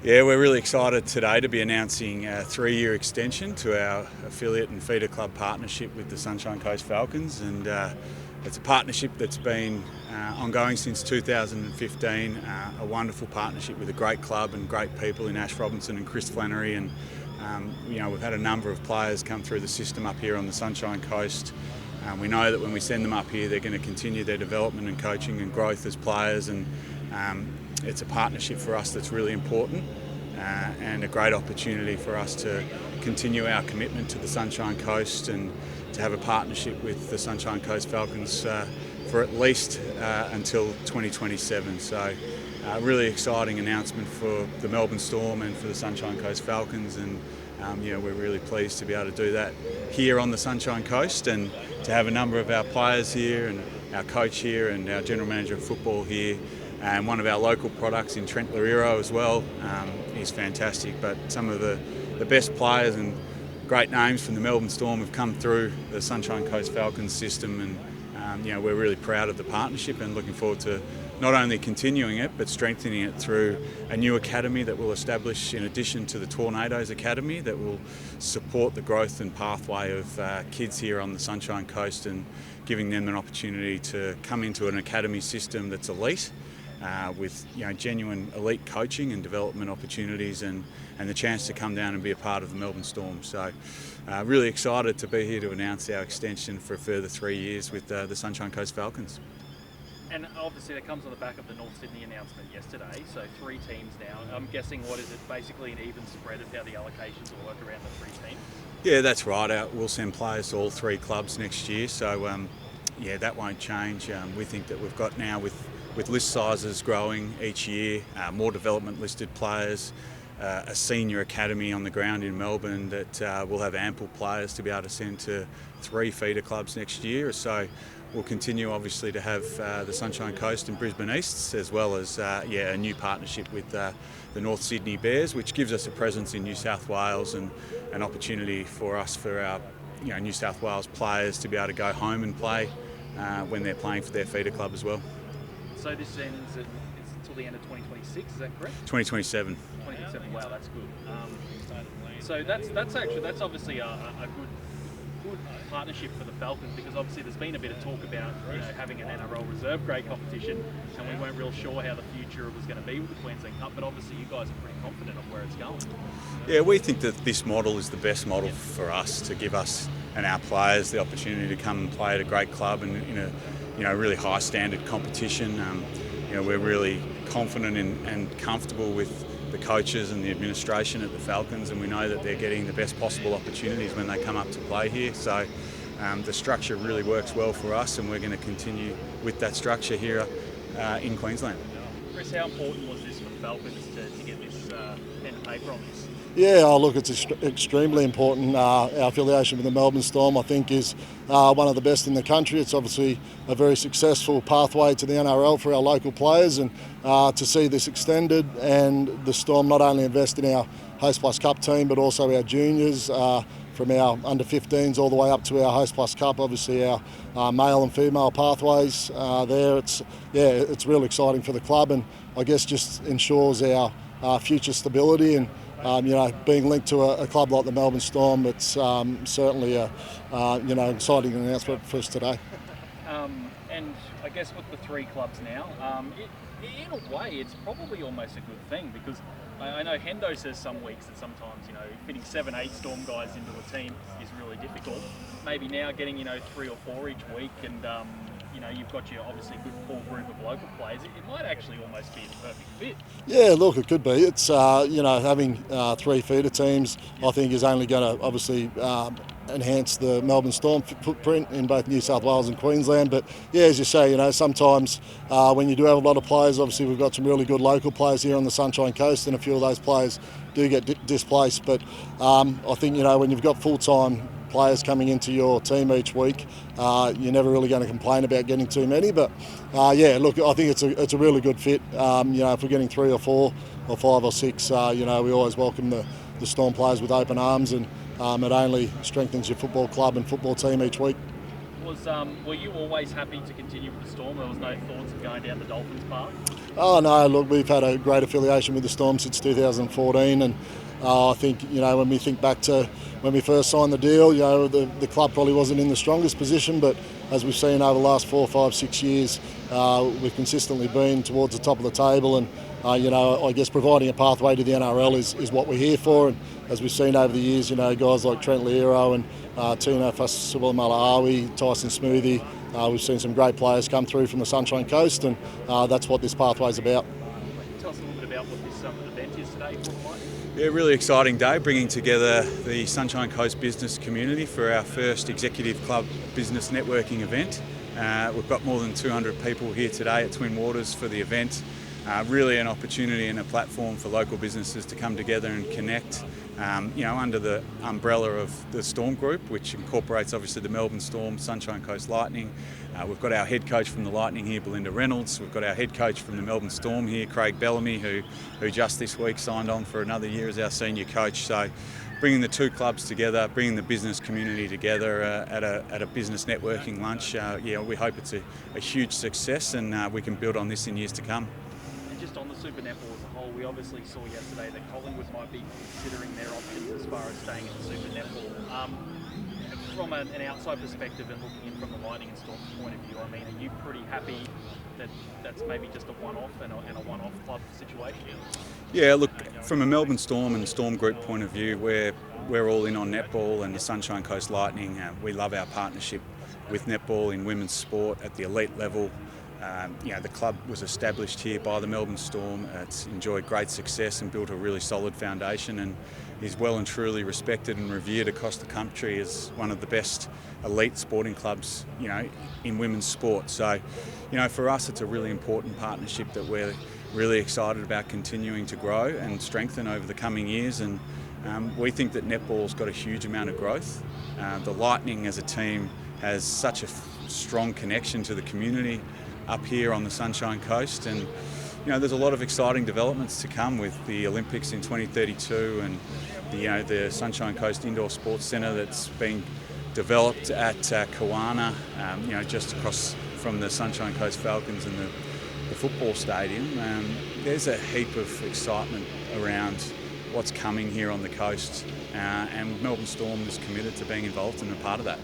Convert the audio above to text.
Yeah, we're really excited today to be announcing a 3-year extension to our affiliate and feeder club partnership with the Sunshine Coast Falcons, and it's a partnership that's been ongoing since 2015. A wonderful partnership with a great club and great people in Ash Robinson and Chris Flannery, and we've had a number of players come through the system up here on the Sunshine Coast. We know that when we send them up here, they're going to continue their development and coaching and growth as players, and it's a partnership for us that's really important and a great opportunity for us to continue our commitment to the Sunshine Coast and to have a partnership with the Sunshine Coast Falcons for at least until 2027. So really exciting announcement for the Melbourne Storm and for the Sunshine Coast Falcons, and we're really pleased to be able to do that here on the Sunshine Coast, and to have a number of our players here and our coach here and our general manager of football here, and one of our local products in Trent Lariro as well. He's fantastic, but some of the best players and great names from the Melbourne Storm have come through the Sunshine Coast Falcons system, and we're really proud of the partnership and looking forward to not only continuing it but strengthening it through a new academy that we'll establish in addition to the Tornadoes Academy that will support the growth and pathway of kids here on the Sunshine Coast, and giving them an opportunity to come into an academy system that's elite, with genuine elite coaching and development opportunities, and the chance to come down and be a part of the Melbourne Storm. So really excited to be here to announce our extension for a further 3 years with the Sunshine Coast Falcons. And obviously that comes on the back of the North Sydney announcement yesterday, so 3 teams now. I'm guessing, what is it, basically an even spread of how the allocations will work around the 3 teams? Yeah, that's right. We'll send players to all 3 clubs next year, so that won't change. We think that we've got now, with list sizes growing each year, more development listed players, a senior academy on the ground in Melbourne, that we'll have ample players to be able to send to 3 feeder clubs next year. So we'll continue obviously to have the Sunshine Coast and Brisbane Easts, as well as a new partnership with the North Sydney Bears, which gives us a presence in New South Wales and an opportunity for us, for our New South Wales players, to be able to go home and play when they're playing for their feeder club as well. So this ends until the end of 2026, is that correct? 2027. 2027. Wow, that's good. So that's obviously a good partnership for the Falcons, because obviously there's been a bit of talk about having an NRL reserve grade competition, and we weren't real sure how the future was going to be with the Queensland Cup, but obviously you guys are pretty confident of where it's going. Yeah, we think that this model is the best model for us, to give us and our players the opportunity to come and play at a great club and in a really high standard competition. We're really confident and comfortable with the coaches and the administration at the Falcons, and we know that they're getting the best possible opportunities when they come up to play here. So the structure really works well for us, and we're going to continue with that structure here in Queensland. Chris, how important was this for the Falcons to get this pen and paper on this? Yeah, look, it's extremely important. Our affiliation with the Melbourne Storm, I think, is one of the best in the country. It's obviously a very successful pathway to the NRL for our local players, and to see this extended, and the Storm not only invest in our Host Plus Cup team but also our juniors, from our under 15s all the way up to our Host Plus Cup. Obviously our male and female pathways there. It's real exciting for the club, and I guess just ensures our future stability, and being linked to a club like the Melbourne Storm, it's certainly a exciting announcement for us today. And I guess with the 3 clubs now, in a way it's probably almost a good thing, because I know Hendo says some weeks that sometimes fitting 7-8 Storm guys into a team is really difficult. Maybe now getting 3 or 4 each week, and you've got your obviously good core group of local players, it might actually almost be the perfect fit. Yeah, look, it could be. It's having 3 feeder teams, I think, is only going to obviously enhance the Melbourne Storm footprint in both New South Wales and Queensland. But yeah, as you say, sometimes when you do have a lot of players, obviously we've got some really good local players here on the Sunshine Coast, and a few of those players do get displaced. But I think when you've got full-time players coming into your team each week, you're never really going to complain about getting too many. But look, I think it's a really good fit. If we're getting 3 or 4 or 5 or 6, we always welcome the Storm players with open arms, and it only strengthens your football club and football team each week. Were you always happy to continue with the Storm? There was no thoughts of going down the Dolphins path? Oh no, look, we've had a great affiliation with the Storm since 2014, and I think, when we think back to when we first signed the deal, the club probably wasn't in the strongest position, but as we've seen over the last 4, 5, 6 years, we've consistently been towards the top of the table, and I guess providing a pathway to the NRL is what we're here for. And as we've seen over the years, guys like Trent Lero and Tino Fasuamalawi, Tyson Smoothie, we've seen some great players come through from the Sunshine Coast, and that's what this pathway is about. Tell us a little bit about what this event is today for the Lightning. Yeah, really exciting day, bringing together the Sunshine Coast business community for our first Executive Club Business Networking event. We've got more than 200 people here today at Twin Waters for the event. Really an opportunity and a platform for local businesses to come together and connect, under the umbrella of the Storm Group, which incorporates obviously the Melbourne Storm, Sunshine Coast Lightning. We've got our head coach from the Lightning here, Belinda Reynolds. We've got our head coach from the Melbourne Storm here, Craig Bellamy, who just this week signed on for another year as our senior coach. So bringing the two clubs together, bringing the business community together at a business networking lunch, we hope it's a huge success, and we can build on this in years to come. Just on the Super Netball as a whole, we obviously saw yesterday that Collingwood might be considering their options as far as staying in the Super Netball. From an outside perspective and looking in from the Lightning and Storm's point of view, I mean, are you pretty happy that that's maybe just a one-off and a one-off club situation? Yeah, look, from a Melbourne Storm and Storm Group point of view, we're all in on netball and the Sunshine Coast Lightning. We love our partnership with netball in women's sport at the elite level. The club was established here by the Melbourne Storm. It's enjoyed great success and built a really solid foundation, and is well and truly respected and revered across the country as one of the best elite sporting clubs, in women's sport. So, for us, it's a really important partnership that we're really excited about continuing to grow and strengthen over the coming years. And we think that netball's got a huge amount of growth. The Lightning as a team has such a strong connection to the community up here on the Sunshine Coast, and there's a lot of exciting developments to come with the Olympics in 2032 and the Sunshine Coast Indoor Sports Centre that's being developed at Kawana, just across from the Sunshine Coast Falcons and the football stadium. There's a heap of excitement around what's coming here on the coast, and Melbourne Storm is committed to being involved and a part of that.